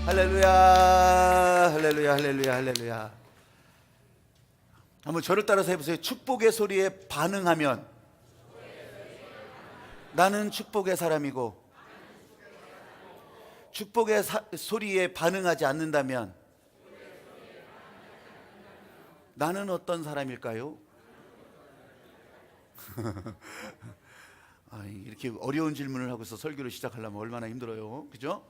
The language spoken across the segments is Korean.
할렐루야, 할렐루야, 할렐루야, 할렐루야. 한번 저를 따라서 해보세요. 축복의 소리에 반응하면 나는 축복의 사람이고, 축복의 소리에 반응하지 않는다면 나는 어떤 사람일까요? 이렇게 어려운 질문을 하고서 설교를 시작하려면 얼마나 힘들어요, 그죠?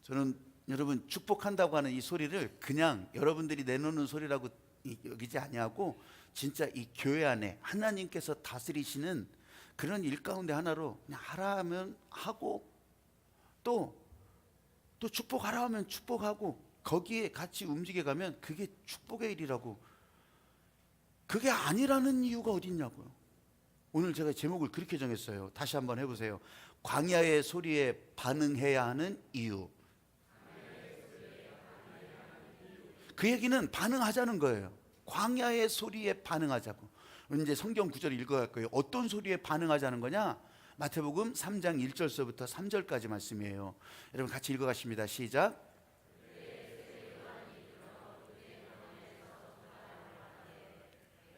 저는 여러분 축복한다고 하는 이 소리를 그냥 여러분들이 내놓는 소리라고 여기지 아니하고, 진짜 이 교회 안에 하나님께서 다스리시는 그런 일 가운데 하나로 그냥 하라 하면 하고, 또 축복하라 하면 축복하고, 거기에 같이 움직여가면 그게 축복의 일이라고. 그게 아니라는 이유가 어디 있냐고요. 오늘 제가 제목을 그렇게 정했어요. 다시 한번 해보세요. 광야의 소리에 반응해야 하는 이유. 그 얘기는 반응하자는 거예요. 광야의 소리에 반응하자고. 이제 성경 구절 읽어갈 거예요. 어떤 소리에 반응하자는 거냐? 마태복음 3장 1절서부터 3절까지 말씀이에요. 여러분 같이 읽어가십니다. 시작.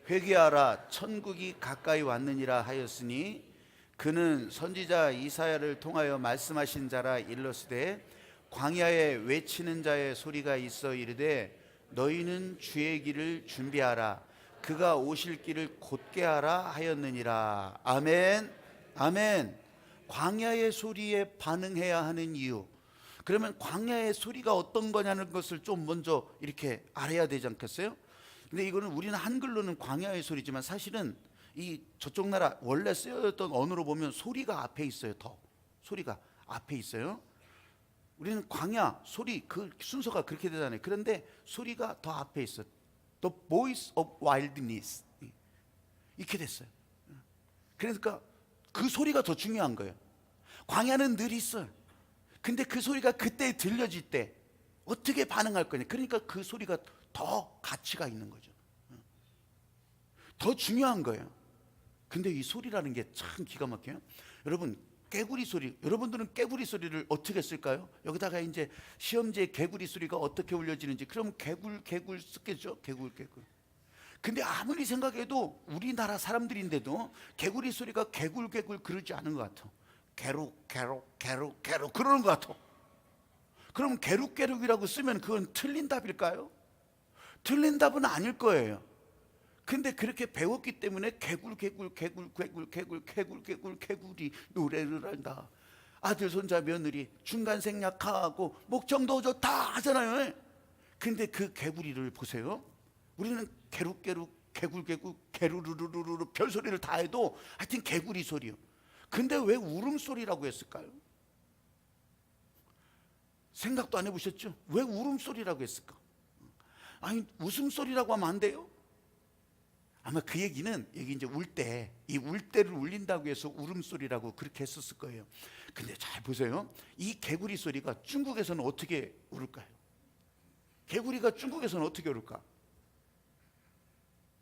회개하라, 천국이 가까이 왔느니라 하였으니 그는 선지자 이사야를 통하여 말씀하신 자라. 일러스되 광야에 외치는 자의 소리가 있어 이르되 너희는 주의 길을 준비하라, 그가 오실 길을 곧게 하라 하였느니라. 아멘, 아멘. 광야의 소리에 반응해야 하는 이유. 그러면 광야의 소리가 어떤 거냐는 것을 좀 먼저 이렇게 알아야 되지 않겠어요? 근데 이거는 우리는 한글로는 광야의 소리지만 사실은 이 저쪽 나라 원래 쓰여졌던 언어로 보면 소리가 앞에 있어요. 더 소리가 앞에 있어요. 우리는 광야 소리 그 순서가 그렇게 되잖아요. 그런데 소리가 더 앞에 있어. The voice of wildness 이렇게 됐어요. 그러니까 그 소리가 더 중요한 거예요. 광야는 늘 있어요. 근데 그 소리가 그때 들려질 때 어떻게 반응할 거냐. 그러니까 그 소리가 더 가치가 있는 거죠. 더 중요한 거예요. 근데 이 소리라는 게 참 기가 막혀요. 여러분 개구리 소리, 여러분들은 개구리 소리를 어떻게 쓸까요? 여기다가 이제 시험지에 개구리 소리가 어떻게 울려지는지, 그럼 개굴 쓰겠죠? 개굴. 근데 아무리 생각해도 우리나라 사람들인데도 개구리 소리가 개굴 그러지 않은 것 같아. 게룩 그러는 것 같아. 그럼 게룩이라고 쓰면 그건 틀린 답일까요? 틀린 답은 아닐 거예요. 근데 그렇게 배웠기 때문에 개굴이 노래를 한다. 아들 손자 며느리 중간생 약하고 목청도 좋다 하잖아요. 근데 그 개구리를 보세요. 우리는 개굴 게루루루루 별소리를 다 해도 하여튼 개구리 소리요. 근데 왜 울음소리라고 했을까요? 생각도 안 해보셨죠? 왜 울음소리라고 했을까? 아니 웃음소리라고 하면 안 돼요? 아마 그 얘기는 여기 이제 이 울대를 울린다고 해서 울음소리라고 그렇게 했었을 거예요. 근데 잘 보세요. 이 개구리 소리가 중국에서는 어떻게 울을까요? 개구리가 중국에서는 어떻게 울을까?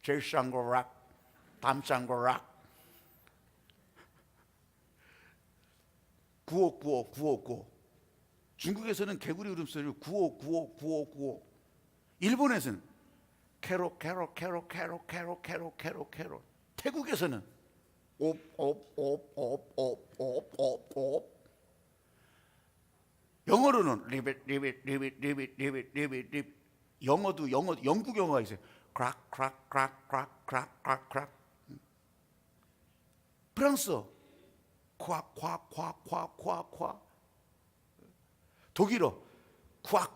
제샹고락, 담샹고락, 구호구호. 중국에서는 개구리 울음소리를 구호. 일본에서는 캐로. 태국에서는 옵. 영어로는 리빗. 영어도 영국 영어가 있어요. 크락. 프랑스어 콱. 독일어 콱.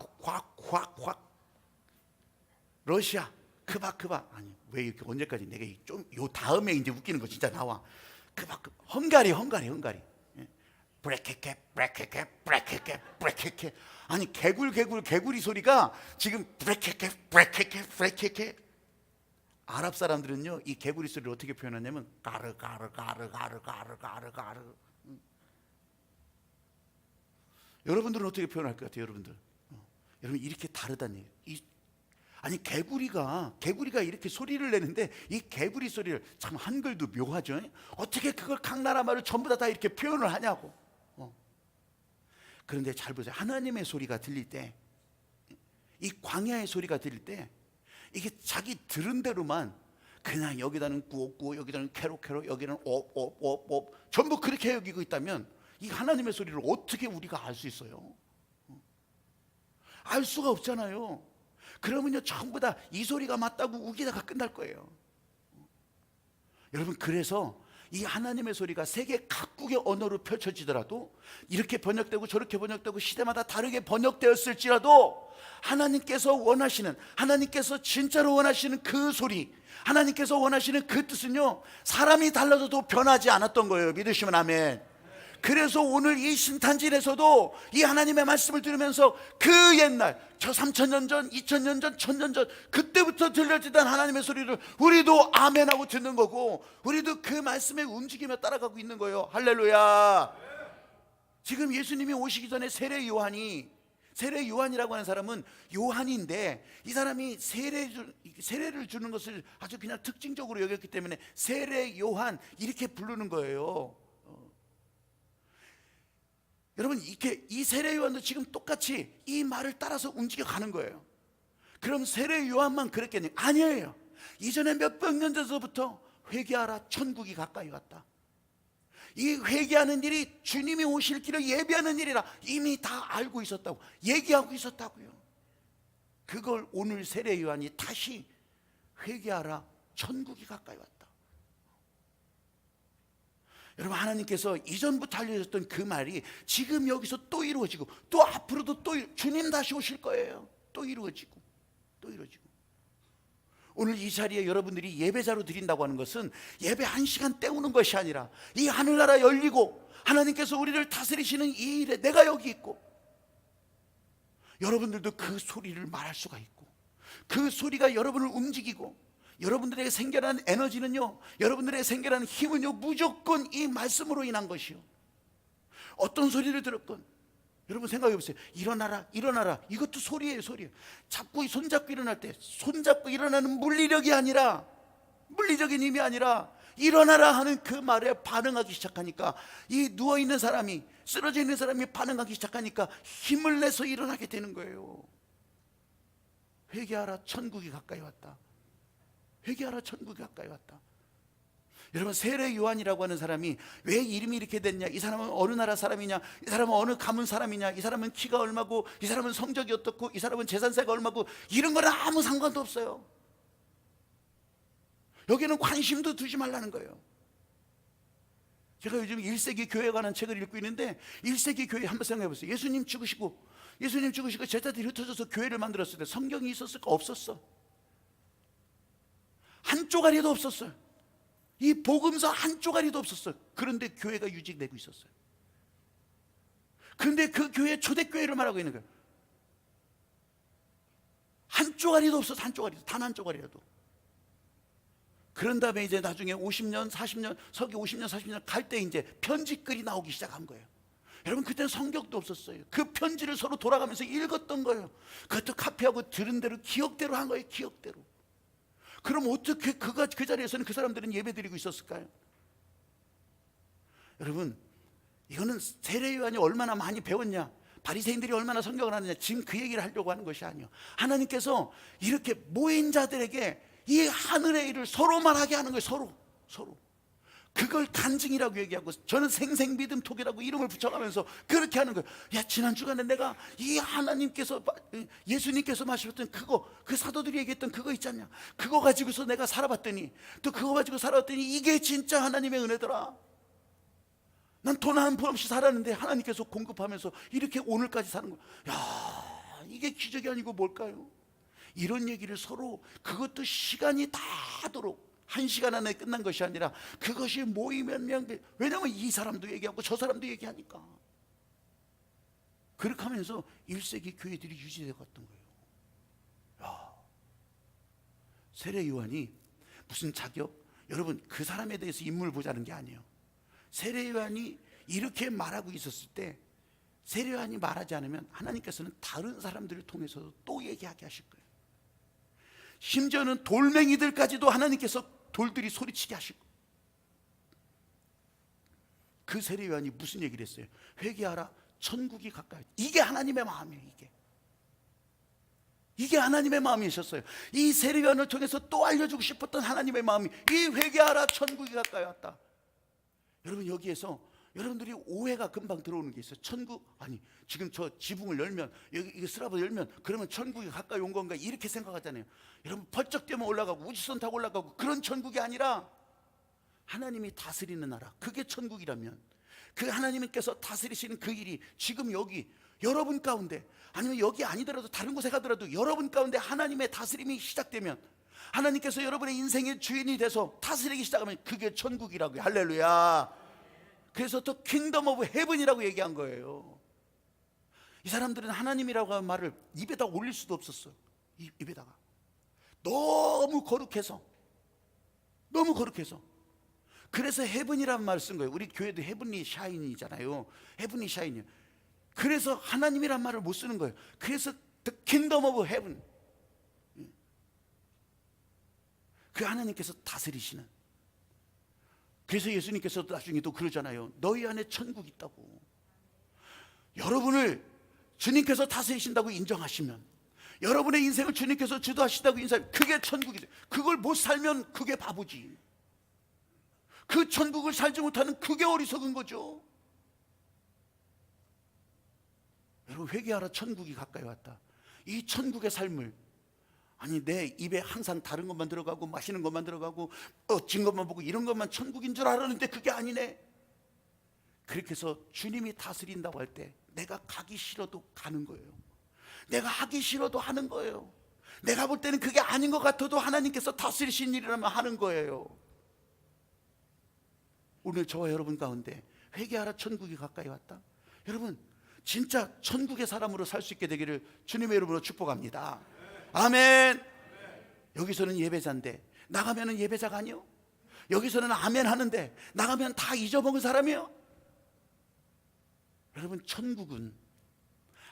러시아 크바. 아니 왜 이렇게 언제까지 내가 좀 요 다음에 이제 웃기는 거 진짜 나와. 크바. 헝가리. 브레케케. 아니 개구리 소리가 지금 브레케케. 아랍 사람들은요 이 개구리 소리를 어떻게 표현하냐면 가르. 여러분들은 어떻게 표현할 것 같아요? 여러분 이렇게 다르다는 얘기예요. 아니 개구리가 이렇게 소리를 내는데 이 개구리 소리를 참 한글도 묘하죠. 어떻게 그걸 각 나라 말을 전부 다 이렇게 표현을 하냐고. 그런데 잘 보세요. 하나님의 소리가 들릴 때, 이 광야의 소리가 들릴 때, 이게 자기 들은 대로만 그냥 여기다는 꾸옥꾸옥, 여기다는 캐로캐로, 여기는 옵옵옵옵 전부 그렇게 여기고 있다면 이 하나님의 소리를 어떻게 우리가 알 수 있어요? 알 수가 없잖아요. 그러면요, 전부 다 이 소리가 맞다고 우기다가 끝날 거예요. 여러분, 그래서 이 하나님의 소리가 세계 각국의 언어로 펼쳐지더라도, 이렇게 번역되고 저렇게 번역되고 시대마다 다르게 번역되었을지라도, 하나님께서 원하시는, 하나님께서 진짜로 원하시는 그 소리, 하나님께서 원하시는 그 뜻은요, 사람이 달라져도 변하지 않았던 거예요. 믿으시면 아멘. 그래서 오늘 이 신탄진에서도 이 하나님의 말씀을 들으면서 그 옛날, 저 3000년 전, 2000년 전, 1000년 전 그때부터 들려지던 하나님의 소리를 우리도 아멘하고 듣는 거고, 우리도 그 말씀에 움직이며 따라가고 있는 거예요. 할렐루야. 지금 예수님이 오시기 전에 세례 요한이라고 하는 사람은 요한인데, 이 사람이 세례를 주는 것을 아주 그냥 특징적으로 여겼기 때문에 세례 요한 이렇게 부르는 거예요. 여러분, 이 세례 요한도 지금 똑같이 이 말을 따라서 움직여 가는 거예요. 그럼 세례 요한만 그랬겠니? 아니에요. 이전에 몇백 년 전서부터 회개하라, 천국이 가까이 왔다. 이 회개하는 일이 주님이 오실 길을 예비하는 일이라 이미 다 알고 있었다고, 얘기하고 있었다고요. 그걸 오늘 세례 요한이 다시 회개하라, 천국이 가까이 왔다. 여러분, 하나님께서 이전부터 알려졌던 그 말이 지금 여기서 또 이루어지고, 또 앞으로도 또 주님 다시 오실 거예요. 또 이루어지고 또 이루어지고. 오늘 이 자리에 여러분들이 예배자로 드린다고 하는 것은 예배 한 시간 때우는 것이 아니라, 이 하늘나라 열리고 하나님께서 우리를 다스리시는 이 일에 내가 여기 있고, 여러분들도 그 소리를 말할 수가 있고, 그 소리가 여러분을 움직이고, 여러분들에게 생겨난 에너지는요, 여러분들에게 생겨난 힘은요, 무조건 이 말씀으로 인한 것이요. 어떤 소리를 들었건 여러분 생각해 보세요. 일어나라, 일어나라. 이것도 소리예요, 소리. 자꾸 손잡고 일어날 때, 손잡고 일어나는 물리력이 아니라, 물리적인 힘이 아니라 일어나라 하는 그 말에 반응하기 시작하니까, 이 누워있는 사람이, 쓰러져 있는 사람이 반응하기 시작하니까 힘을 내서 일어나게 되는 거예요. 회개하라, 천국이 가까이 왔다. 회개하라, 천국이 가까이 왔다. 여러분, 세례 요한이라고 하는 사람이 왜 이름이 이렇게 됐냐? 이 사람은 어느 나라 사람이냐? 이 사람은 어느 가문 사람이냐? 이 사람은 키가 얼마고, 이 사람은 성적이 어떻고, 이 사람은 재산세가 얼마고, 이런 거는 아무 상관도 없어요. 여기는 관심도 두지 말라는 거예요. 제가 요즘 1세기 교회에 관한 책을 읽고 있는데, 1세기 교회 한번 생각해 보세요. 예수님 죽으시고 제자들이 흩어져서 교회를 만들었을 때 성경이 있었을까? 없었어. 한 쪼가리도 없었어요. 이 복음서 한 쪼가리도 없었어요. 그런데 교회가 유지되고 있었어요. 그런데 그 교회 초대교회를 말하고 있는 거예요. 한 쪼가리도 없었어. 한 쪼가리도, 단 한 쪼가리라도. 그런 다음에 이제 나중에 50년, 40년, 서기 50년, 40년 갈 때 이제 편지글이 나오기 시작한 거예요. 여러분, 그때는 성경도 없었어요. 그 편지를 서로 돌아가면서 읽었던 거예요. 그것도 카피하고 들은 대로 기억대로 한 거예요. 기억대로. 그럼 어떻게 그 자리에서는 그 사람들은 예배드리고 있었을까요? 여러분, 이거는 세례 요한이 얼마나 많이 배웠냐, 바리새인들이 얼마나 성경을 아느냐, 지금 그 얘기를 하려고 하는 것이 아니에요. 하나님께서 이렇게 모인 자들에게 이 하늘의 일을 서로 말하게 하는 거예요. 서로. 그걸 간증이라고 얘기하고, 저는 생생믿음톡이라고 이름을 붙여가면서 그렇게 하는 거예요. 야, 지난 주간에 내가 이 하나님께서, 예수님께서 마셨던 그거, 그 사도들이 얘기했던 그거 있잖냐, 그거 가지고서 내가 살아봤더니, 또 그거 가지고 살아봤더니 이게 진짜 하나님의 은혜더라. 난 돈 한 푼 없이 살았는데 하나님께서 공급하면서 이렇게 오늘까지 사는 거. 야, 이게 기적이 아니고 뭘까요? 이런 얘기를 서로, 그것도 시간이 다도록, 한 시간 안에 끝난 것이 아니라 그것이 모이면, 왜냐하면 이 사람도 얘기하고 저 사람도 얘기하니까. 그렇게 하면서 1세기 교회들이 유지되어 갔던 거예요. 야, 세례 요한이 무슨 자격? 여러분, 그 사람에 대해서 인물 보자는 게 아니에요. 세례 요한이 이렇게 말하고 있었을 때, 세례 요한이 말하지 않으면 하나님께서는 다른 사람들을 통해서도 또 얘기하게 하실 거예요. 심지어는 돌멩이들까지도 하나님께서 돌들이 소리치게 하시고. 그 세례 요한이 무슨 얘기를 했어요? 회개하라, 천국이 가까이. 이게 하나님의 마음이에요. 이게 하나님의 마음이셨어요. 이 세례요한을 통해서 또 알려주고 싶었던 하나님의 마음이, 이 회개하라, 천국이 가까이 왔다. 여러분, 여기에서 여러분들이 오해가 금방 들어오는 게 있어요. 천국, 아니 지금 저 지붕을 열면, 여기 이 스라브 열면 그러면 천국이 가까이 온 건가, 이렇게 생각하잖아요. 여러분, 벌쩍 뛰면 올라가고 우주선 타고 올라가고 그런 천국이 아니라 하나님이 다스리는 나라, 그게 천국이라면 그 하나님께서 다스리시는 그 일이 지금 여기 여러분 가운데, 아니면 여기 아니더라도 다른 곳에 가더라도 여러분 가운데 하나님의 다스림이 시작되면, 하나님께서 여러분의 인생의 주인이 돼서 다스리기 시작하면 그게 천국이라고요. 할렐루야. 그래서 또 킹덤 오브 헤븐이라고 얘기한 거예요. 이 사람들은 하나님이라고 하는 말을 입에다 올릴 수도 없었어요. 입에다가 너무 거룩해서. 그래서 헤븐이라는 말을 쓴 거예요. 우리 교회도 헤븐리 샤인이잖아요. 헤븐리 샤인이요. 그래서 하나님이란 말을 못 쓰는 거예요. 그래서 The Kingdom of Heaven, 그 하나님께서 다스리시는. 그래서 예수님께서 나중에 또 그러잖아요. 너희 안에 천국이 있다고. 여러분을 주님께서 다스리신다고 인정하시면, 여러분의 인생을 주님께서 주도하신다고 인정하면 그게 천국이죠. 그걸 못 살면 그게 바보지. 그 천국을 살지 못하는 그게 어리석은 거죠. 여러분, 회개하라, 천국이 가까이 왔다. 이 천국의 삶을, 아니 내 입에 항상 다른 것만 들어가고 맛있는 것만 들어가고 진 것만 보고 이런 것만 천국인 줄 알았는데 그게 아니네. 그렇게 해서 주님이 다스린다고 할 때 내가 가기 싫어도 가는 거예요. 내가 하기 싫어도 하는 거예요. 내가 볼 때는 그게 아닌 것 같아도 하나님께서 다스리신 일이라면 하는 거예요. 오늘 저와 여러분 가운데 회개하라, 천국이 가까이 왔다. 여러분, 진짜 천국의 사람으로 살 수 있게 되기를 주님의 이름으로 축복합니다. 아멘. 여기서는 예배자인데 나가면은 예배자가 아니요. 여기서는 아멘 하는데 나가면 다 잊어먹은 사람이요. 여러분, 천국은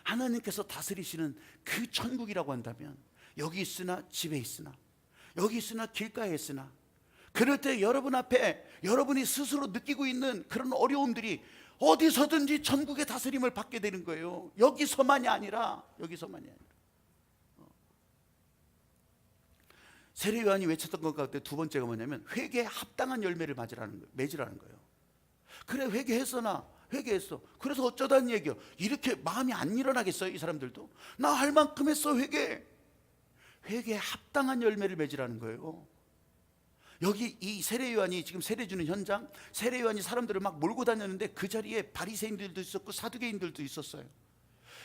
하나님께서 다스리시는 그 천국이라고 한다면, 여기 있으나 집에 있으나, 여기 있으나 길가에 있으나, 그럴 때 여러분 앞에 여러분이 스스로 느끼고 있는 그런 어려움들이 어디서든지 천국의 다스림을 받게 되는 거예요. 여기서만이 아니라. 세례요한이 외쳤던 것 가운데 두 번째가 뭐냐면 회개에 합당한 열매를 맺으라는 거예요. 그래, 회개했어. 그래서 어쩌다는 얘기요. 이렇게 마음이 안 일어나겠어요? 이 사람들도 나 할 만큼 했어. 회개에 합당한 열매를 맺으라는 거예요. 여기 이 세례요한이 지금 세례 주는 현장, 세례요한이 사람들을 막 몰고 다녔는데 그 자리에 바리새인들도 있었고 사두개인들도 있었어요.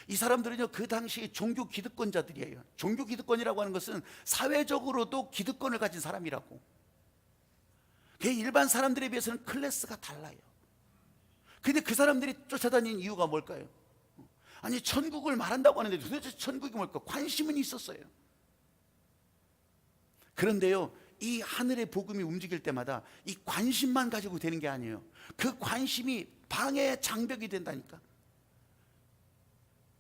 이 사람들은요, 그 당시 종교 기득권자들이에요. 종교 기득권이라고 하는 것은 사회적으로도 기득권을 가진 사람이라고. 일반 사람들에 비해서는 클래스가 달라요. 근데 그 사람들이 쫓아다닌 이유가 뭘까요? 아니, 천국을 말한다고 하는데 도대체 천국이 뭘까? 관심은 있었어요. 그런데요, 이 하늘의 복음이 움직일 때마다 이 관심만 가지고 되는 게 아니에요. 그 관심이 방해의 장벽이 된다니까.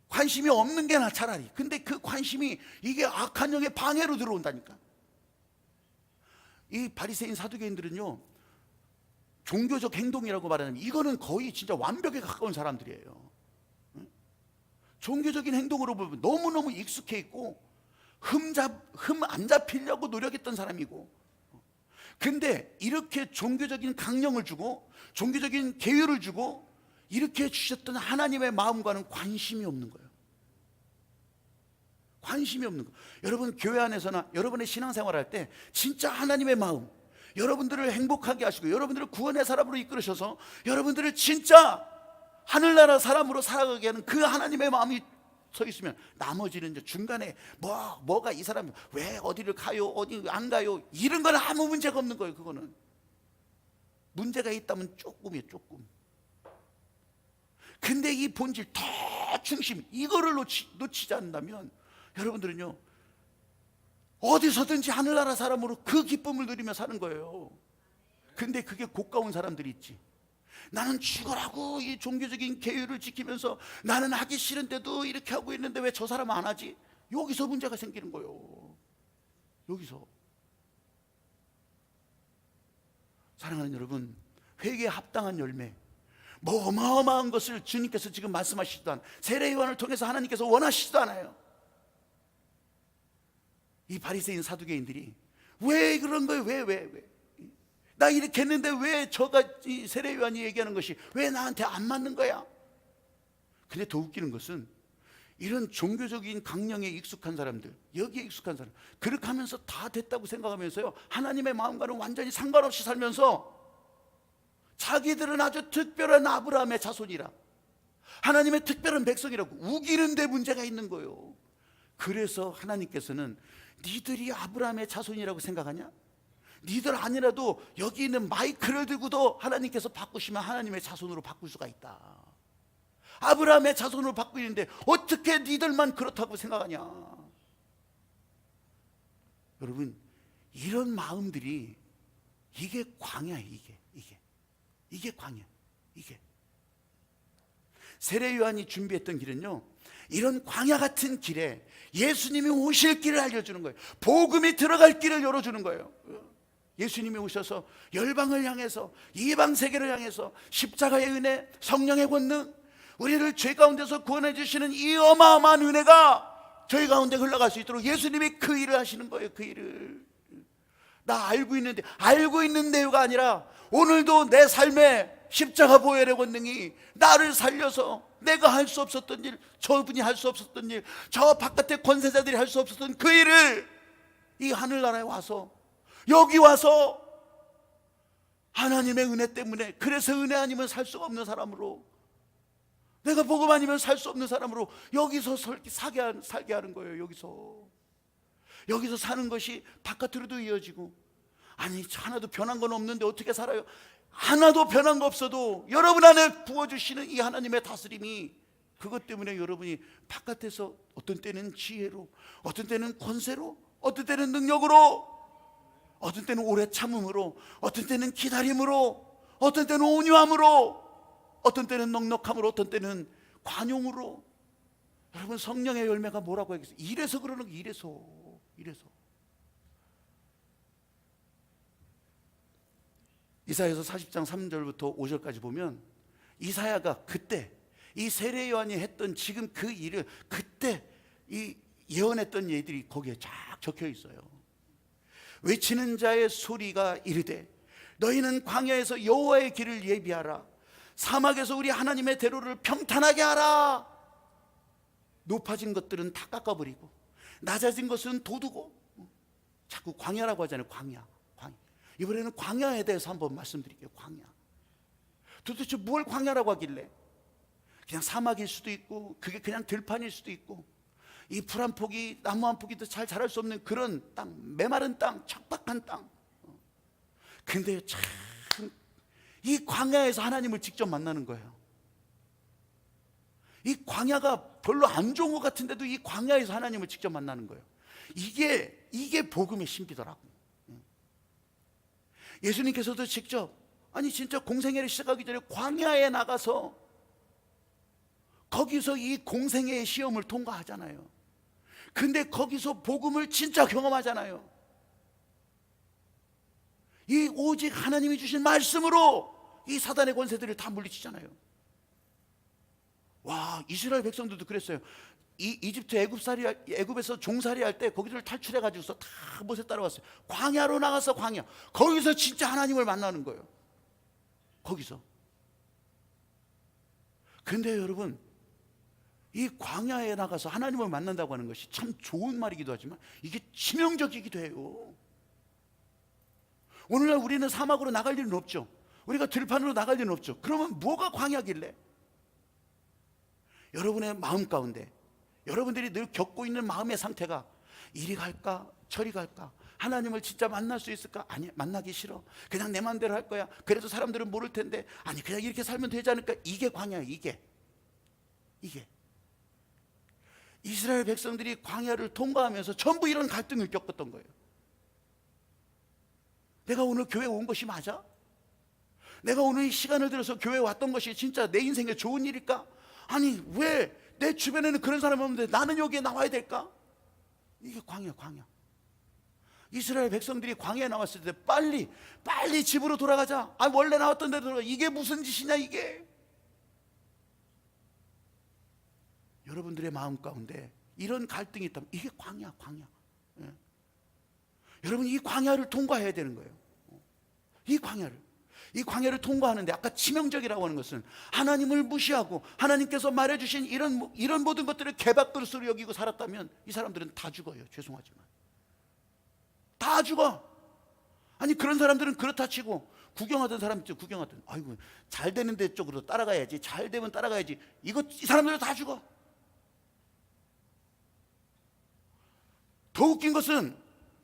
관심이 없는 게 나 차라리. 근데 그 관심이 이게 악한 영의 방해로 들어온다니까. 이 바리새인 사두개인들은요, 종교적 행동이라고 말하면 이거는 거의 진짜 완벽에 가까운 사람들이에요. 종교적인 행동으로 보면 너무너무 익숙해 있고 흠 안 잡히려고 노력했던 사람이고, 근데 이렇게 종교적인 강령을 주고 종교적인 계율을 주고 이렇게 주셨던 하나님의 마음과는 관심이 없는 거예요. 여러분, 교회 안에서나 여러분의 신앙생활 할 때 진짜 하나님의 마음, 여러분들을 행복하게 하시고 여러분들을 구원의 사람으로 이끌으셔서 여러분들을 진짜 하늘나라 사람으로 살아가게 하는 그 하나님의 마음이 서 있으면, 나머지는 이제 중간에 뭐가 이 사람이 왜 어디를 가요, 어디 안 가요, 이런 건 아무 문제가 없는 거예요. 그거는 문제가 있다면 조금이에요, 조금. 근데 이 본질 더 중심, 이거를 놓치지 않는다면 여러분들은요, 어디서든지 하늘나라 사람으로 그 기쁨을 누리며 사는 거예요. 근데 그게 고가운 사람들이 있지. 나는 죽으라고 이 종교적인 계율을 지키면서 나는 하기 싫은데도 이렇게 하고 있는데 왜 저 사람은 안 하지? 여기서 문제가 생기는 거예요. 여기서. 사랑하는 여러분, 회개에 합당한 열매, 뭐 어마어마한 것을 주님께서 지금 말씀하시지도 않아요. 세례 요한을 통해서 하나님께서 원하시지도 않아요. 이 바리새인 사두개인들이 왜 그런 거예요? 왜? 나 이렇게 했는데 왜 이 세례 요한이 얘기하는 것이 왜 나한테 안 맞는 거야? 근데 더 웃기는 것은 이런 종교적인 강령에 익숙한 사람들, 여기에 익숙한 사람, 그렇게 하면서 다 됐다고 생각하면서요, 하나님의 마음과는 완전히 상관없이 살면서 자기들은 아주 특별한 아브라함의 자손이라, 하나님의 특별한 백성이라고 우기는 데 문제가 있는 거예요. 그래서 하나님께서는 니들이 아브라함의 자손이라고 생각하냐? 니들 아니라도 여기 있는 마이크를 들고도 하나님께서 바꾸시면 하나님의 자손으로 바꿀 수가 있다. 아브라함의 자손으로 바꾸는데 어떻게 니들만 그렇다고 생각하냐? 여러분, 이런 마음들이 이게 광야예요. 이게 광야. 이게 세례 요한이 준비했던 길은요, 이런 광야 같은 길에 예수님이 오실 길을 알려주는 거예요. 복음이 들어갈 길을 열어주는 거예요. 예수님이 오셔서 열방을 향해서, 이방 세계를 향해서 십자가의 은혜, 성령의 권능, 우리를 죄 가운데서 구원해 주시는 이 어마어마한 은혜가 저희 가운데 흘러갈 수 있도록 예수님이 그 일을 하시는 거예요. 그 일을 나 알고 있는데요가 아니라 오늘도 내 삶에 십자가 보혈의 권능이 나를 살려서 내가 할 수 없었던 일, 저분이 할 수 없었던 일, 저 바깥의 권세자들이 할 수 없었던 그 일을 이 하늘나라에 와서, 여기 와서 하나님의 은혜 때문에, 그래서 은혜 아니면 살 수가 없는 사람으로, 내가 복음 아니면 살 수 없는 사람으로 여기서 살게 하는 거예요. 여기서 사는 것이 바깥으로도 이어지고, 아니 하나도 변한 건 없는데 어떻게 살아요? 하나도 변한 거 없어도 여러분 안에 부어주시는 이 하나님의 다스림이, 그것 때문에 여러분이 바깥에서 어떤 때는 지혜로, 어떤 때는 권세로, 어떤 때는 능력으로, 어떤 때는 오래 참음으로, 어떤 때는 기다림으로, 어떤 때는 온유함으로, 어떤 때는 넉넉함으로, 어떤 때는 관용으로. 여러분, 성령의 열매가 뭐라고 하겠어요? 이래서 그러는 거, 이래서. 이사야서 40장 3절부터 5절까지 보면 이사야가 그때 이 세례 요한이 했던 지금 그 일을 그때 이 예언했던 예들이 거기에 쫙 적혀 있어요. 외치는 자의 소리가 이르되 너희는 광야에서 여호와의 길을 예비하라. 사막에서 우리 하나님의 대로를 평탄하게 하라. 높아진 것들은 다 깎아버리고 낮아진 것은 돋우고. 자꾸 광야라고 하잖아요. 광야. 이번에는 광야에 대해서 한번 말씀드릴게요. 광야. 도대체 뭘 광야라고 하길래? 그냥 사막일 수도 있고, 그게 그냥 들판일 수도 있고, 이 풀 한 포기, 나무 한 포기도 잘 자랄 수 없는 그런 땅, 메마른 땅, 척박한 땅. 근데 참 이 광야에서 하나님을 직접 만나는 거예요. 이 광야가 별로 안 좋은 것 같은데도 이 광야에서 하나님을 직접 만나는 거예요. 이게 복음의 신비더라고요. 예수님께서도 직접, 아니 진짜 공생애를 시작하기 전에 광야에 나가서 거기서 이 공생애의 시험을 통과하잖아요. 근데 거기서 복음을 진짜 경험하잖아요. 이 오직 하나님이 주신 말씀으로 이 사단의 권세들을 다 물리치잖아요. 와, 이스라엘 백성들도 그랬어요. 이집트 애굽에서 종살이 할 때 거기를 탈출해 가지고서 다 못에 따라왔어요. 광야로 나가서 광야. 거기서 진짜 하나님을 만나는 거예요. 거기서. 근데 여러분, 이 광야에 나가서 하나님을 만난다고 하는 것이 참 좋은 말이기도 하지만 이게 치명적이기도 해요. 오늘날 우리는 사막으로 나갈 일은 없죠. 우리가 들판으로 나갈 일은 없죠. 그러면 뭐가 광야길래? 여러분의 마음 가운데, 여러분들이 늘 겪고 있는 마음의 상태가 이리 갈까 저리 갈까, 하나님을 진짜 만날 수 있을까? 아니, 만나기 싫어. 그냥 내 마음대로 할 거야. 그래도 사람들은 모를 텐데, 아니 그냥 이렇게 살면 되지 않을까? 이게 광야야. 이게 이스라엘 백성들이 광야를 통과하면서 전부 이런 갈등을 겪었던 거예요. 내가 오늘 교회 온 것이 맞아? 내가 오늘 이 시간을 들여서 교회 왔던 것이 진짜 내 인생에 좋은 일일까? 아니 왜 내 주변에는 그런 사람이 없는데 나는 여기에 나와야 될까? 이게 광야. 이스라엘 백성들이 광야에 나왔을 때 빨리 집으로 돌아가자. 원래 나왔던 데로 돌아가. 이게 무슨 짓이냐 이게. 여러분들의 마음 가운데 이런 갈등이 있다면 이게 광야. 예. 여러분, 이 광야를 통과해야 되는 거예요. 이 광야를 통과하는데, 아까 치명적이라고 하는 것은 하나님을 무시하고 하나님께서 말해주신 이런 모든 것들을 개밥그릇으로 여기고 살았다면 이 사람들은 다 죽어요. 죄송하지만 다 죽어. 아니, 그런 사람들은 그렇다 치고 구경하던 사람 있죠. 구경하던, 아이고 잘 되는 데 쪽으로 따라가야지, 잘 되면 따라가야지, 이 사람들은 다 죽어. 더 웃긴 것은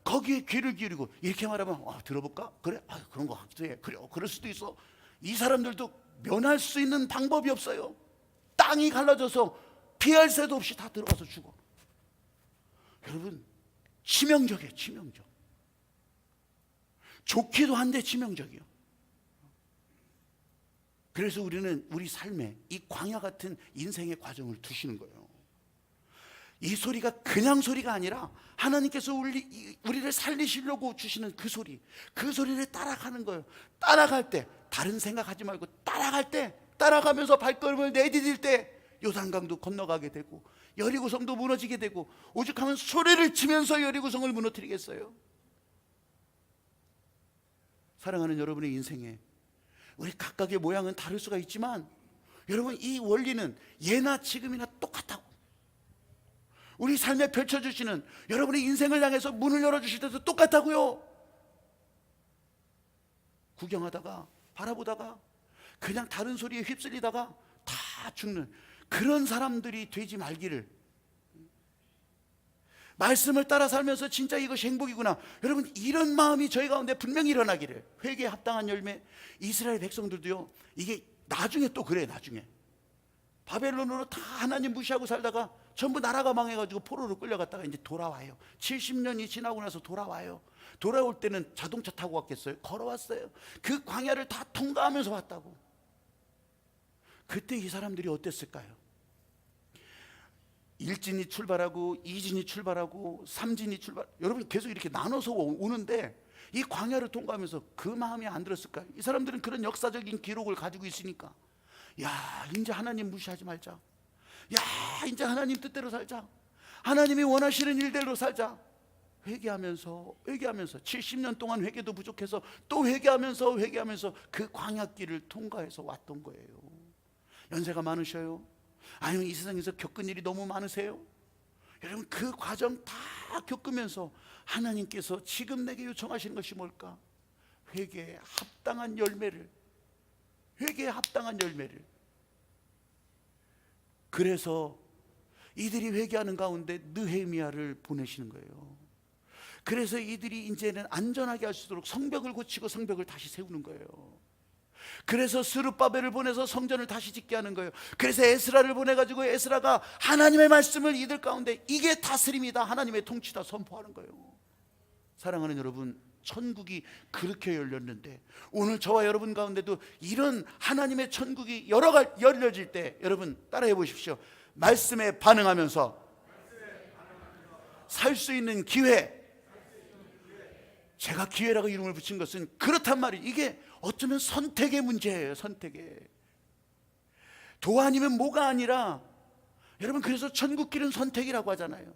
거기에 귀를 기울이고 이렇게 말하면 들어볼까? 그래? 그런 거 같기도 해. 그래, 그럴 수도 있어. 이 사람들도 면할 수 있는 방법이 없어요. 땅이 갈라져서 피할 새도 없이 다 들어가서 죽어. 여러분, 치명적이에요. 치명적. 좋기도 한데 치명적이요. 그래서 우리는 우리 삶에 이 광야 같은 인생의 과정을 두시는 거예요. 이 소리가 그냥 소리가 아니라 하나님께서 우리를 살리시려고 주시는 그 소리를 따라가는 거예요. 따라갈 때 다른 생각하지 말고 따라가면서 발걸음을 내디딜 때 요단강도 건너가게 되고 여리고성도 무너지게 되고, 오죽하면 소리를 치면서 여리고성을 무너뜨리겠어요. 사랑하는 여러분의 인생에 우리 각각의 모양은 다를 수가 있지만, 여러분, 이 원리는 예나 지금이나 똑같다고. 우리 삶에 펼쳐주시는, 여러분의 인생을 향해서 문을 열어주실 때도 똑같다고요. 구경하다가 바라보다가 그냥 다른 소리에 휩쓸리다가 다 죽는 그런 사람들이 되지 말기를. 말씀을 따라 살면서 진짜 이것이 행복이구나, 여러분, 이런 마음이 저희 가운데 분명히 일어나기를. 회개에 합당한 열매. 이스라엘 백성들도요, 이게 나중에 또 그래요. 나중에 바벨론으로 다 하나님 무시하고 살다가 전부 나라가 망해가지고 포로로 끌려갔다가 이제 돌아와요. 70년이 지나고 나서 돌아와요. 돌아올 때는 자동차 타고 왔겠어요? 걸어왔어요. 그 광야를 다 통과하면서 왔다고. 그때 이 사람들이 어땠을까요? 1진이 출발하고 2진이 출발하고 3진이 출발, 여러분 계속 이렇게 나눠서 오는데 이 광야를 통과하면서 그 마음이 안 들었을까요? 이 사람들은 그런 역사적인 기록을 가지고 있으니까, 야, 이제 하나님 무시하지 말자, 야, 이제 하나님 뜻대로 살자, 하나님이 원하시는 일대로 살자. 회개하면서 70년 동안 회개도 부족해서 또 회개하면서 그 광야길을 통과해서 왔던 거예요. 연세가 많으셔요? 아니면 이 세상에서 겪은 일이 너무 많으세요? 여러분, 그 과정 다 겪으면서 하나님께서 지금 내게 요청하시는 것이 뭘까? 회개에 합당한 열매를. 그래서 이들이 회개하는 가운데 느헤미야를 보내시는 거예요. 그래서 이들이 이제는 안전하게 할 수 있도록 성벽을 고치고 성벽을 다시 세우는 거예요. 그래서 스룹바벨을 보내서 성전을 다시 짓게 하는 거예요. 그래서 에스라를 보내가지고 에스라가 하나님의 말씀을 이들 가운데, 이게 다스림이다, 하나님의 통치다 선포하는 거예요. 사랑하는 여러분, 천국이 그렇게 열렸는데 오늘 저와 여러분 가운데도 이런 하나님의 천국이 열려질 때, 여러분 따라해 보십시오. 말씀에 반응하면서 살 수 있는 기회. 제가 기회라고 이름을 붙인 것은 그렇단 말이에요. 이게 어쩌면 선택의 문제예요. 선택의. 도 아니면 뭐가 아니라, 여러분, 그래서 천국길은 선택이라고 하잖아요.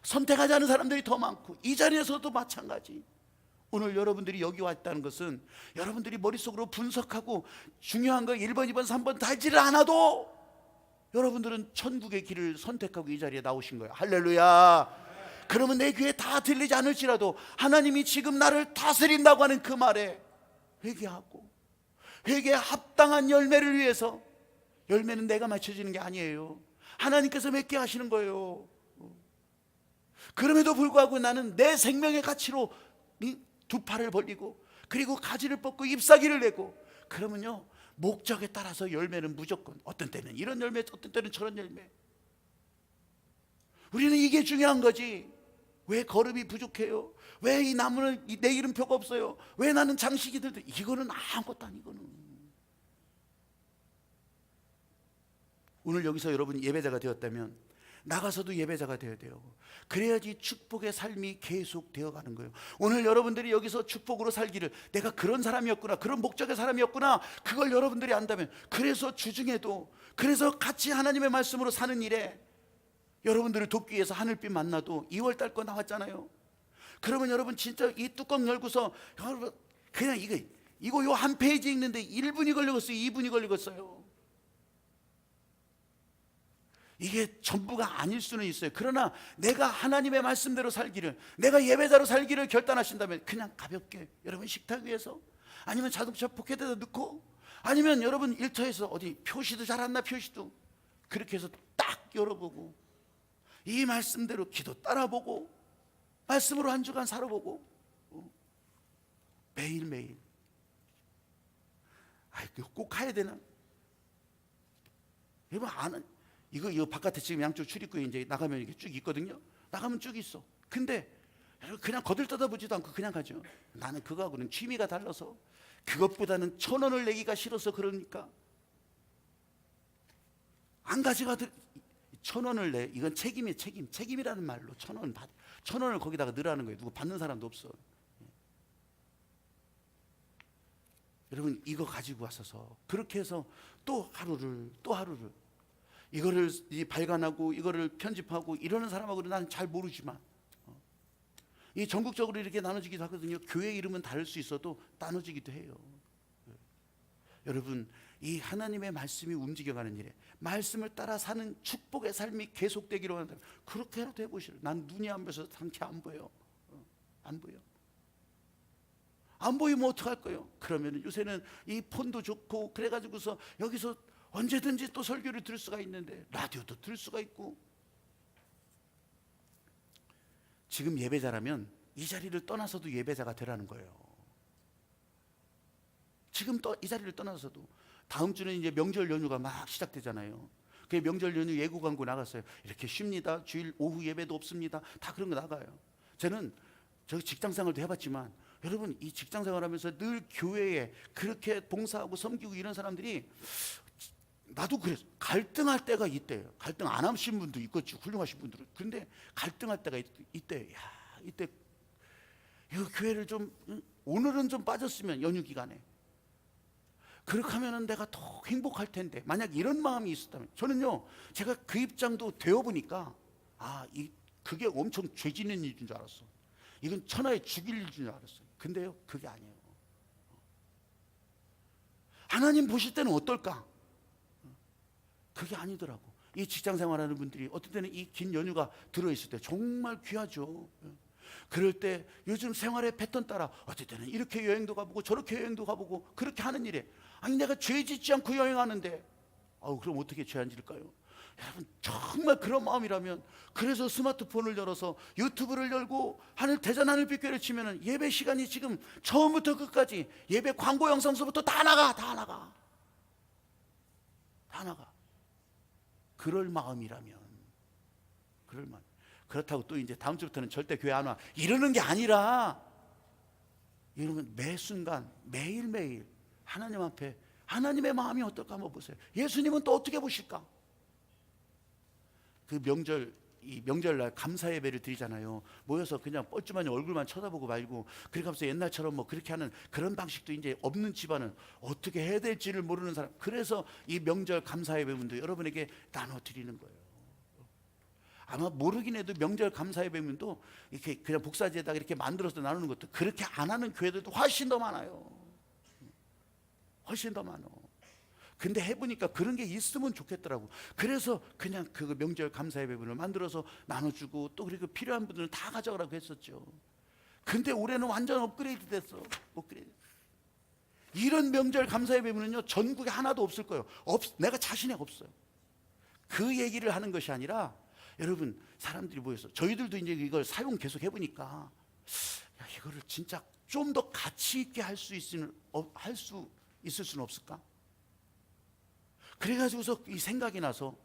선택하지 않은 사람들이 더 많고, 이 자리에서도 마찬가지. 오늘 여러분들이 여기 왔다는 것은 여러분들이 머릿속으로 분석하고 중요한 거 1번, 2번, 3번 달지를 않아도 여러분들은 천국의 길을 선택하고 이 자리에 나오신 거예요. 할렐루야. 그러면 내 귀에 다 들리지 않을지라도 하나님이 지금 나를 다스린다고 하는 그 말에 회개하고, 회개에 합당한 열매를 위해서, 열매는 내가 맞춰지는 게 아니에요. 하나님께서 맺게 하시는 거예요. 그럼에도 불구하고 나는 내 생명의 가치로 두 팔을 벌리고, 그리고 가지를 뻗고 잎사귀를 내고, 그러면요, 목적에 따라서 열매는 무조건, 어떤 때는 이런 열매, 어떤 때는 저런 열매. 우리는 이게 중요한 거지. 왜 거름이 부족해요? 왜 이 나무는 내 이름표가 없어요? 왜 나는 장식이 들도? 이거는 아무것도 아니거든. 오늘 여기서 여러분 예배자가 되었다면 나가서도 예배자가 되어야 돼요. 그래야지 축복의 삶이 계속 되어가는 거예요. 오늘 여러분들이 여기서 축복으로 살기를, 내가 그런 사람이었구나, 그런 목적의 사람이었구나, 그걸 여러분들이 안다면, 그래서 주중에도, 그래서 같이 하나님의 말씀으로 사는 일에 여러분들을 돕기 위해서 하늘빛 만나도 2월 달 거 나왔잖아요. 그러면 여러분 진짜 이 뚜껑 열고서 여러분 그냥 이거 요 한 페이지 읽는데 1분이 걸리겠어요, 2분이 걸리겠어요. 이게 전부가 아닐 수는 있어요. 그러나 내가 하나님의 말씀대로 살기를, 내가 예배자로 살기를 결단하신다면 그냥 가볍게 여러분 식탁 위에서, 아니면 자동차 포켓에다 넣고, 아니면 여러분 일터에서 어디 표시도 잘 안 나, 표시도 그렇게 해서 딱 열어보고 이 말씀대로 기도 따라보고 말씀으로 한 주간 살아보고 매일매일. 꼭 가야 되나? 여러분 아는 이거 바깥에 지금 양쪽 출입구에 이제 나가면 이게 쭉 있거든요. 나가면 쭉 있어. 근데 그냥 거들떠다보지도 않고 그냥 가죠. 나는 그거하고는 취미가 달라서, 그것보다는 1,000원을 내기가 싫어서 그러니까 안 가져가도 1,000원을 내. 이건 책임이라는 말로 1,000원을 거기다가 넣으라는 거예요. 누구 받는 사람도 없어. 여러분 이거 가지고 왔어서 그렇게 해서 또 하루를 이거를 발간하고 이거를 편집하고 이러는 사람하고는 나는 잘 모르지만 이 전국적으로 이렇게 나눠지기도 하거든요. 교회 이름은 다를 수 있어도 나눠지기도 해요. 여러분 이 하나님의 말씀이 움직여가는 일에 말씀을 따라 사는 축복의 삶이 계속되기로 한다면 그렇게라도 해보시라. 난 눈이 안 보여서 상태 안 보여. 안 보여. 안 보이면 어떡할 거예요? 그러면 요새는 이 폰도 좋고 그래가지고서 여기서 언제든지 또 설교를 들을 수가 있는데 라디오도 들을 수가 있고. 지금 예배자라면 이 자리를 떠나서도 예배자가 되라는 거예요. 지금 이 자리를 떠나서도. 다음 주는 이제 명절 연휴가 막 시작되잖아요. 그 명절 연휴 예고 광고 나갔어요. 이렇게 쉽니다. 주일 오후 예배도 없습니다. 다 그런 거 나가요. 저는 저 직장 생활도 해봤지만 여러분 이 직장 생활하면서 늘 교회에 그렇게 봉사하고 섬기고 이런 사람들이, 나도 그래서 갈등할 때가 있대요. 갈등 안 하신 분도 있겠지, 훌륭하신 분들은. 근데 갈등할 때가 있대. 이때 이거 교회를 좀 오늘은 좀 빠졌으면 연휴 기간에 그렇게 하면은 내가 더 행복할 텐데, 만약 이런 마음이 있었다면. 저는요 제가 그 입장도 되어 보니까 그게 엄청 죄 짓는 일인 줄 알았어. 이건 천하에 죽일 일인 줄 알았어요. 근데요 그게 아니에요. 하나님 보실 때는 어떨까? 그게 아니더라고. 이 직장 생활하는 분들이 어떤 때는 이 긴 연휴가 들어있을 때 정말 귀하죠. 그럴 때 요즘 생활의 패턴 따라 어떤 때는 이렇게 여행도 가보고 저렇게 여행도 가보고 그렇게 하는 일에, 아니 내가 죄 짓지 않고 여행하는데 그럼 어떻게 죄 안 질까요? 여러분 정말 그런 마음이라면, 그래서 스마트폰을 열어서 유튜브를 열고 대전 하늘빛교회를 치면은 예배 시간이 지금 처음부터 끝까지 예배 광고 영상서부터 다 나가. 그럴 마음이라면, 그렇다고 또 이제 다음 주부터는 절대 교회 안 와 이러는 게 아니라, 이러면 매 순간 매일매일 하나님 앞에 하나님의 마음이 어떨까 한번 보세요. 예수님은 또 어떻게 보실까? 그 명절날 감사 예배를 드리잖아요. 모여서 그냥 뻘쭘하니 얼굴만 쳐다보고 말고, 그렇게 하면서 옛날처럼 뭐 그렇게 하는 그런 방식도 이제 없는 집안은 어떻게 해야 될지를 모르는 사람. 그래서 이 명절 감사 예배문도 여러분에게 나눠 드리는 거예요. 아마 모르긴 해도 명절 감사 예배문도 이렇게 그냥 복사지에다가 이렇게 만들어서 나누는 것도 그렇게 안 하는 교회들도 훨씬 더 많아요. 훨씬 더 많아. 근데 해보니까 그런 게 있으면 좋겠더라고. 그래서 그냥 그 명절 감사 예배분을 만들어서 나눠주고, 또 그리고 필요한 분들은 다 가져가라고 했었죠. 근데 올해는 완전 업그레이드 됐어. 이런 명절 감사 예배분은요 전국에 하나도 없을 거예요. 내가 자신이 없어요. 그 얘기를 하는 것이 아니라, 여러분 사람들이 모여서 저희들도 이제 이걸 사용 계속 해보니까 이거를 진짜 좀 더 가치 있게 할 수 있을 수는 없을까? 그래가지고서 이 생각이 나서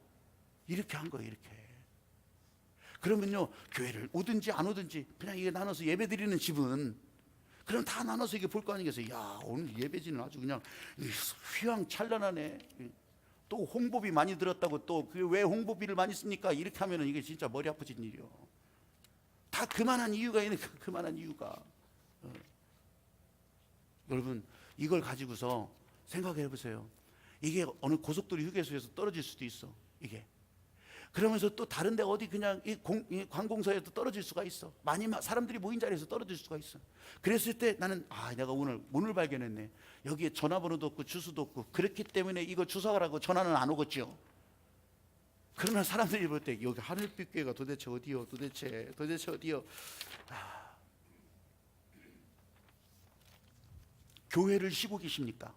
이렇게 한 거예요. 이렇게. 그러면요 교회를 오든지 안 오든지 그냥 이게 나눠서 예배 드리는 집은 그럼 다 나눠서 이게 볼 거 아니겠어요. 야 오늘 예배지는 아주 그냥 휘황찬란하네. 또 홍보비 많이 들었다고 또 왜 홍보비를 많이 씁니까? 이렇게 하면은 이게 진짜 머리 아프진 일이요. 다 그만한 이유가 있는, 그만한 이유가. 여러분 이걸 가지고서 생각해 보세요. 이게 어느 고속도로 휴게소에서 떨어질 수도 있어. 이게 그러면서 또 다른 데 어디 그냥 이 관공서에도 떨어질 수가 있어. 많이 사람들이 모인 자리에서 떨어질 수가 있어. 그랬을 때 나는 내가 오늘 문을 발견했네. 여기에 전화번호도 없고 주소도 없고, 그렇기 때문에 이거 주소가라고 전화는 안 오겠죠. 그러나 사람들이 볼 때 여기 하늘빛교회가 도대체 어디요? 도대체 어디요? 교회를 쉬고 계십니까?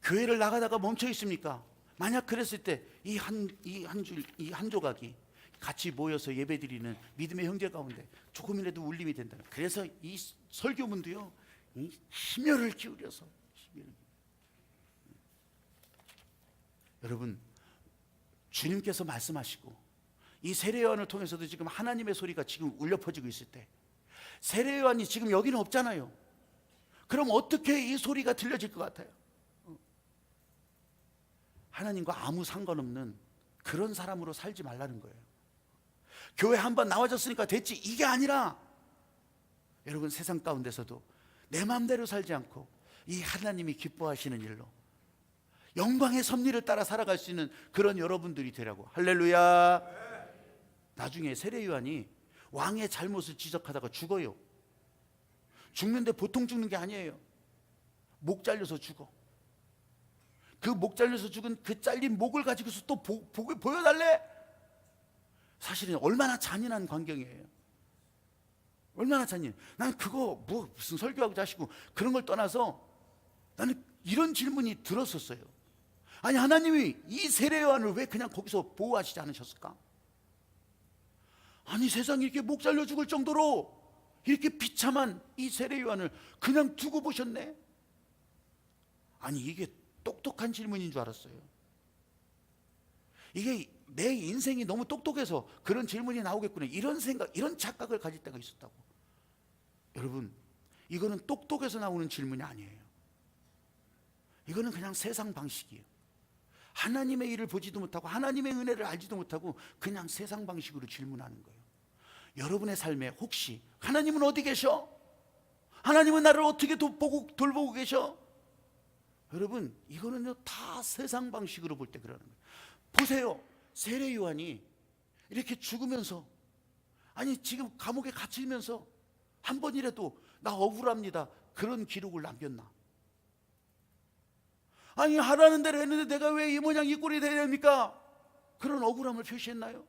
교회를 나가다가 멈춰 있습니까? 만약 그랬을 때 이 한 조각이 같이 모여서 예배드리는 믿음의 형제 가운데 조금이라도 울림이 된다면, 그래서 이 설교문도요, 심혈을 기울여서 여러분, 주님께서 말씀하시고 이 세례요한을 통해서도 지금 하나님의 소리가 지금 울려 퍼지고 있을 때, 세례요한이 지금 여기는 없잖아요. 그럼 어떻게 이 소리가 들려질 것 같아요? 하나님과 아무 상관없는 그런 사람으로 살지 말라는 거예요. 교회 한번 나와줬으니까 됐지, 이게 아니라 여러분, 세상 가운데서도 내 마음대로 살지 않고 이 하나님이 기뻐하시는 일로 영광의 섭리를 따라 살아갈 수 있는 그런 여러분들이 되라고. 할렐루야. 나중에 세례요한이 왕의 잘못을 지적하다가 죽어요. 죽는데 보통 죽는 게 아니에요. 목 잘려서 죽어. 그 목 잘려서 죽은 그 잘린 목을 가지고서 또 복을 보여달래? 사실은 얼마나 잔인한 광경이에요. 얼마나 잔인해. 난 그거 무슨 설교하고 자시고 그런 걸 떠나서 나는 이런 질문이 들었었어요. 아니, 하나님이 이 세례요한을 왜 그냥 거기서 보호하시지 않으셨을까? 아니, 세상에 이렇게 목 잘려 죽을 정도로 이렇게 비참한 이 세례요한을 그냥 두고 보셨네? 아니, 이게 똑똑한 질문인 줄 알았어요. 이게 내 인생이 너무 똑똑해서 그런 질문이 나오겠구나, 이런 생각, 이런 착각을 가질 때가 있었다고. 여러분, 이거는 똑똑해서 나오는 질문이 아니에요. 이거는 그냥 세상 방식이에요. 하나님의 일을 보지도 못하고 하나님의 은혜를 알지도 못하고 그냥 세상 방식으로 질문하는 거예요. 여러분의 삶에 혹시 하나님은 어디 계셔? 하나님은 나를 어떻게 돌보고 계셔? 여러분, 이거는요 다 세상 방식으로 볼 때 그러는 거예요. 보세요, 세례요한이 이렇게 죽으면서, 아니 지금 감옥에 갇히면서 한 번이라도 나 억울합니다 그런 기록을 남겼나? 아니, 하라는 대로 했는데 내가 왜 이 모양 이 꼴이 돼야 됩니까? 그런 억울함을 표시했나요?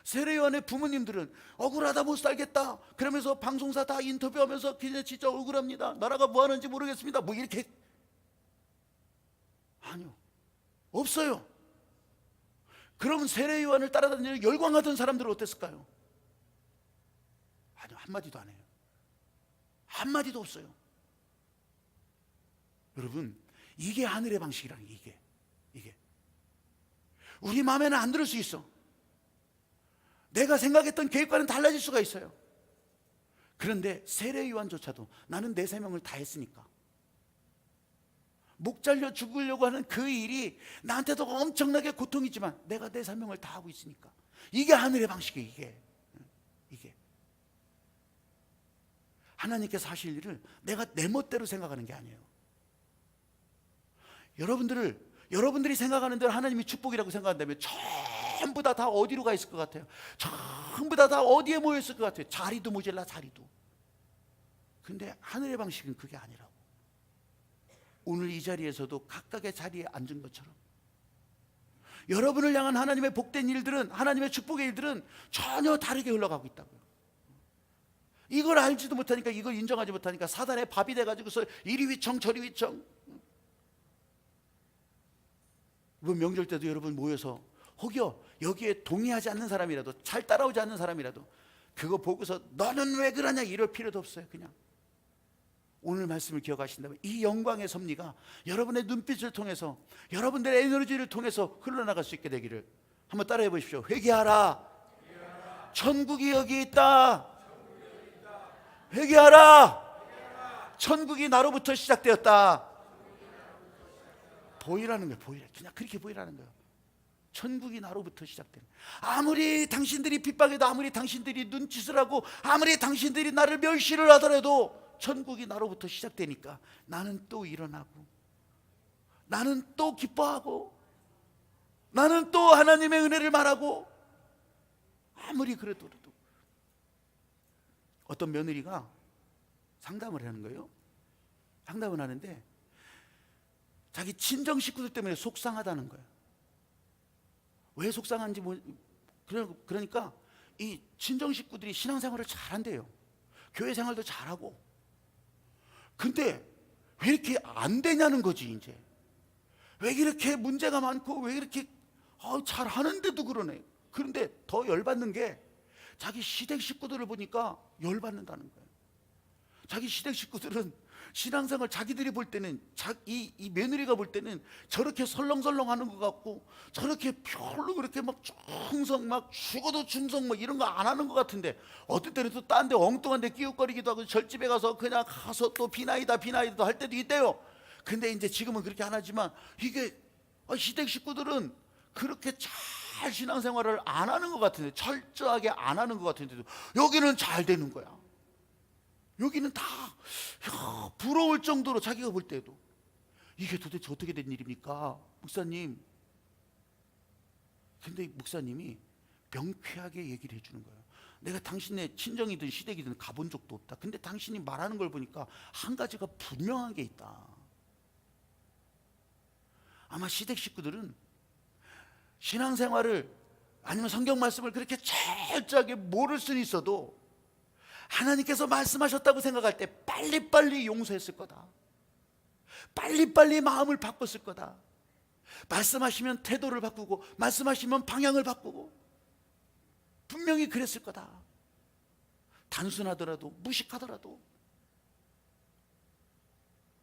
세례요한의 부모님들은 억울하다 못 살겠다 그러면서 방송사 다 인터뷰하면서 진짜 억울합니다, 나라가 뭐 하는지 모르겠습니다, 뭐 이렇게. 아니요, 없어요. 그럼 세례요한을 따라다니는 열광하던 사람들은 어땠을까요? 아니요, 한마디도 안 해요. 한마디도 없어요. 여러분, 이게 하늘의 방식이라는 게, 이게 우리 마음에는 안 들을 수 있어. 내가 생각했던 계획과는 달라질 수가 있어요. 그런데 세례요한조차도 나는 내 생명을 다했으니까, 목 잘려 죽으려고 하는 그 일이 나한테도 엄청나게 고통이지만 내가 내 사명을 다하고 있으니까, 이게 하늘의 방식이에요. 이게 하나님께서 하실 일을 내가 내 멋대로 생각하는 게 아니에요. 여러분들이 생각하는 대로 하나님이 축복이라고 생각한다면 전부 다 어디로 가 있을 것 같아요? 전부 다 어디에 모여 있을 것 같아요? 자리도 모자라, 자리도. 근데 하늘의 방식은 그게 아니라고. 오늘 이 자리에서도 각각의 자리에 앉은 것처럼 여러분을 향한 하나님의 복된 일들은, 하나님의 축복의 일들은 전혀 다르게 흘러가고 있다고요. 이걸 알지도 못하니까, 이걸 인정하지 못하니까 사단의 밥이 돼가지고서 이리 위청 저리 위청. 이번 명절 때도 여러분 모여서 혹여 여기에 동의하지 않는 사람이라도, 잘 따라오지 않는 사람이라도 그거 보고서 너는 왜 그러냐 이럴 필요도 없어요. 그냥 오늘 말씀을 기억하신다면 이 영광의 섭리가 여러분의 눈빛을 통해서, 여러분들의 에너지를 통해서 흘러나갈 수 있게 되기를 한번 따라해 보십시오. 회개하라. 천국이 여기 있다. 회개하라. 천국이 나로부터 시작되었다. 보이라는 거예요. 보이라. 그냥 그렇게 보이라는 거예요. 천국이 나로부터 시작되는. 아무리 당신들이 핍박해도, 아무리 당신들이 눈짓을 하고, 아무리 당신들이 나를 멸시를 하더라도 천국이 나로부터 시작되니까 나는 또 일어나고, 나는 또 기뻐하고, 나는 또 하나님의 은혜를 말하고, 아무리 그래도 어떤 며느리가 상담을 하는 거예요. 상담을 하는데 자기 친정 식구들 때문에 속상하다는 거예요. 왜 속상한지 그러니까 이 친정 식구들이 신앙생활을 잘한대요. 교회 생활도 잘하고. 근데 왜 이렇게 안 되냐는 거지. 이제 왜 이렇게 문제가 많고 왜 이렇게 잘하는데도 그러네. 그런데 더 열받는 게 자기 시댁 식구들을 보니까 열받는다는 거예요. 자기 시댁 식구들은 신앙생활 자기들이 볼 때는 이 며느리가 볼 때는 저렇게 설렁설렁 하는 것 같고, 저렇게 별로 그렇게 막 충성, 막 죽어도 충성 막 이런 거 안 하는 것 같은데, 어떤 때는 또 딴 데 엉뚱한 데 끼웃거리기도 하고, 절집에 가서 그냥 가서 또 비나이다 할 때도 있대요. 근데 이제 지금은 그렇게 안 하지만, 이게 시댁 식구들은 그렇게 잘 신앙생활을 안 하는 것 같은데, 철저하게 안 하는 것 같은데도 여기는 잘 되는 거야. 여기는 다 부러울 정도로, 자기가 볼 때도 이게 도대체 어떻게 된 일입니까, 목사님? 근데 목사님이 명쾌하게 얘기를 해주는 거예요. 내가 당신의 친정이든 시댁이든 가본 적도 없다. 근데 당신이 말하는 걸 보니까 한 가지가 분명한 게 있다. 아마 시댁 식구들은 신앙생활을 아니면 성경 말씀을 그렇게 철저하게 모를 수는 있어도 하나님께서 말씀하셨다고 생각할 때 빨리빨리 용서했을 거다. 빨리빨리 마음을 바꿨을 거다. 말씀하시면 태도를 바꾸고, 말씀하시면 방향을 바꾸고, 분명히 그랬을 거다. 단순하더라도, 무식하더라도.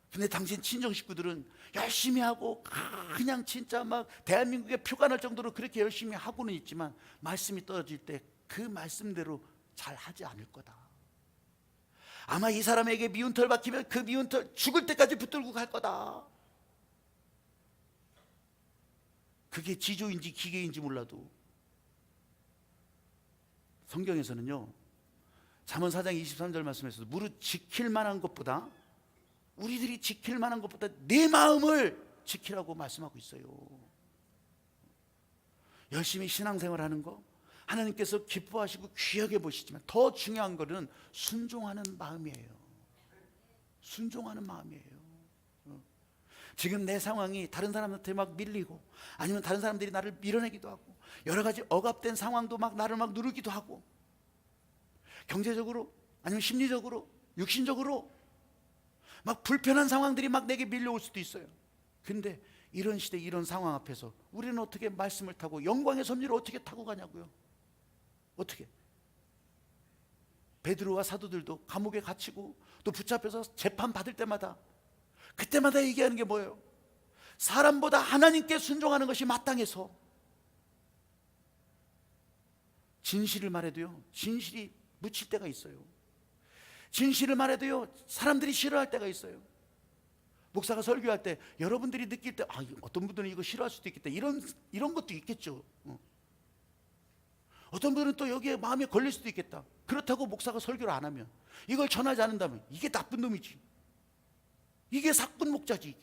근데 당신 친정 식구들은 열심히 하고 그냥 진짜 막 대한민국에 표가 날 정도로 그렇게 열심히 하고는 있지만, 말씀이 떨어질 때 그 말씀대로 잘 하지 않을 거다. 아마 이 사람에게 미운 털 박히면 그 미운 털 죽을 때까지 붙들고 갈 거다. 그게 지조인지 기계인지 몰라도 성경에서는요, 잠언 4장 23절 말씀에서도 무릇 지킬 만한 것보다, 우리들이 지킬 만한 것보다 내 마음을 지키라고 말씀하고 있어요. 열심히 신앙생활하는 거 하나님께서 기뻐하시고 귀하게 보시지만, 더 중요한 것은 순종하는 마음이에요. 순종하는 마음이에요. 지금 내 상황이 다른 사람한테 막 밀리고, 아니면 다른 사람들이 나를 밀어내기도 하고, 여러 가지 억압된 상황도 막 나를 막 누르기도 하고, 경제적으로 아니면 심리적으로 육신적으로 막 불편한 상황들이 막 내게 밀려올 수도 있어요. 근데 이런 시대, 이런 상황 앞에서 우리는 어떻게 말씀을 타고 영광의 섭리를 어떻게 타고 가냐고요. 어떻게? 베드로와 사도들도 감옥에 갇히고 또 붙잡혀서 재판 받을 때마다, 그때마다 얘기하는 게 뭐예요? 사람보다 하나님께 순종하는 것이 마땅해서. 진실을 말해도요, 진실이 묻힐 때가 있어요. 진실을 말해도요, 사람들이 싫어할 때가 있어요. 목사가 설교할 때 여러분들이 느낄 때, 어떤 분들은 이거 싫어할 수도 있겠다, 이런 것도 있겠죠. 어떤 분들은 또 여기에 마음에 걸릴 수도 있겠다. 그렇다고 목사가 설교를 안 하면, 이걸 전하지 않는다면 이게 나쁜 놈이지, 이게 사꾼 목자지. 이게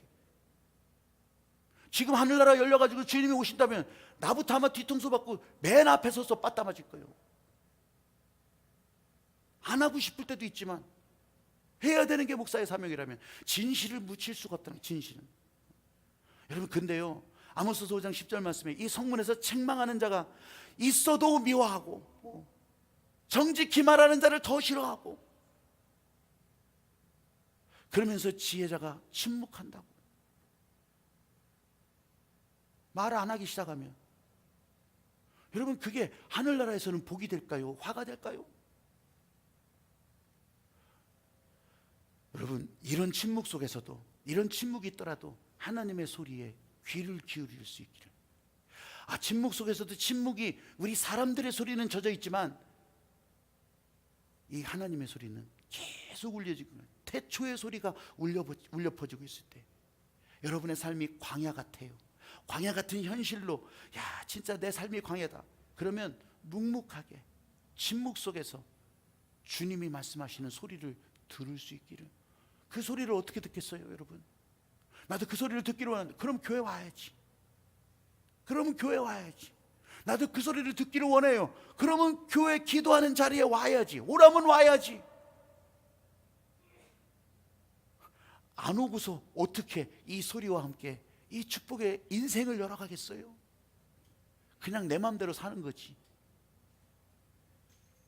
지금 하늘나라 열려가지고 주님이 오신다면 나부터 아마 뒤통수 받고 맨 앞에 서서 빠따 맞을 거예요. 안 하고 싶을 때도 있지만 해야 되는 게 목사의 사명이라면 진실을 묻힐 수가 없다는, 진실은. 여러분, 근데요, 아모스서 5장 10절 말씀에 이 성문에서 책망하는 자가 있어도 미워하고, 정직히 말하는 자를 더 싫어하고, 그러면서 지혜자가 침묵한다고. 말 안 하기 시작하면, 여러분, 그게 하늘나라에서는 복이 될까요? 화가 될까요? 여러분, 이런 침묵 속에서도, 이런 침묵이 있더라도 하나님의 소리에 귀를 기울일 수 있기를. 침묵 속에서도, 침묵이 우리 사람들의 소리는 젖어 있지만 이 하나님의 소리는 계속 울려지고, 태초의 소리가 울려 퍼지고 있을 때 여러분의 삶이 광야 같아요. 광야 같은 현실로, 진짜 내 삶이 광야다, 그러면 묵묵하게 침묵 속에서 주님이 말씀하시는 소리를 들을 수 있기를. 그 소리를 어떻게 듣겠어요, 여러분? 나도 그 소리를 듣기로 하는데, 그럼 교회 와야지. 그러면 교회 와야지. 나도 그 소리를 듣기를 원해요. 그러면 교회 기도하는 자리에 와야지. 오라면 와야지. 안 오고서 어떻게 이 소리와 함께 이 축복의 인생을 열어가겠어요? 그냥 내 마음대로 사는 거지.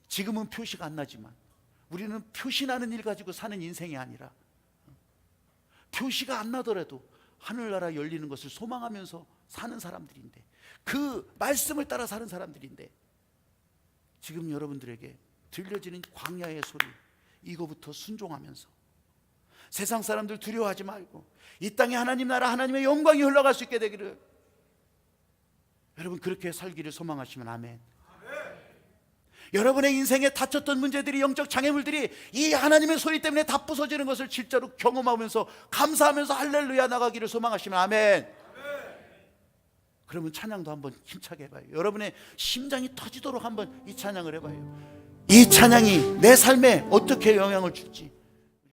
지금은 표시가 안 나지만 우리는 표시나는 일 가지고 사는 인생이 아니라 표시가 안 나더라도 하늘나라 열리는 것을 소망하면서 사는 사람들인데, 그 말씀을 따라 사는 사람들인데, 지금 여러분들에게 들려지는 광야의 소리, 이거부터 순종하면서 세상 사람들 두려워하지 말고 이 땅에 하나님 나라 하나님의 영광이 흘러갈 수 있게 되기를, 여러분 그렇게 살기를 소망하시면 아멘. 여러분의 인생에 닫혔던 문제들이, 영적 장애물들이 이 하나님의 소리 때문에 다 부서지는 것을 실제로 경험하면서 감사하면서 할렐루야 나가기를 소망하시면 아멘. 그러면 찬양도 한번 힘차게 해봐요. 여러분의 심장이 터지도록 한번 이 찬양을 해봐요. 이 찬양이 내 삶에 어떻게 영향을 줄지,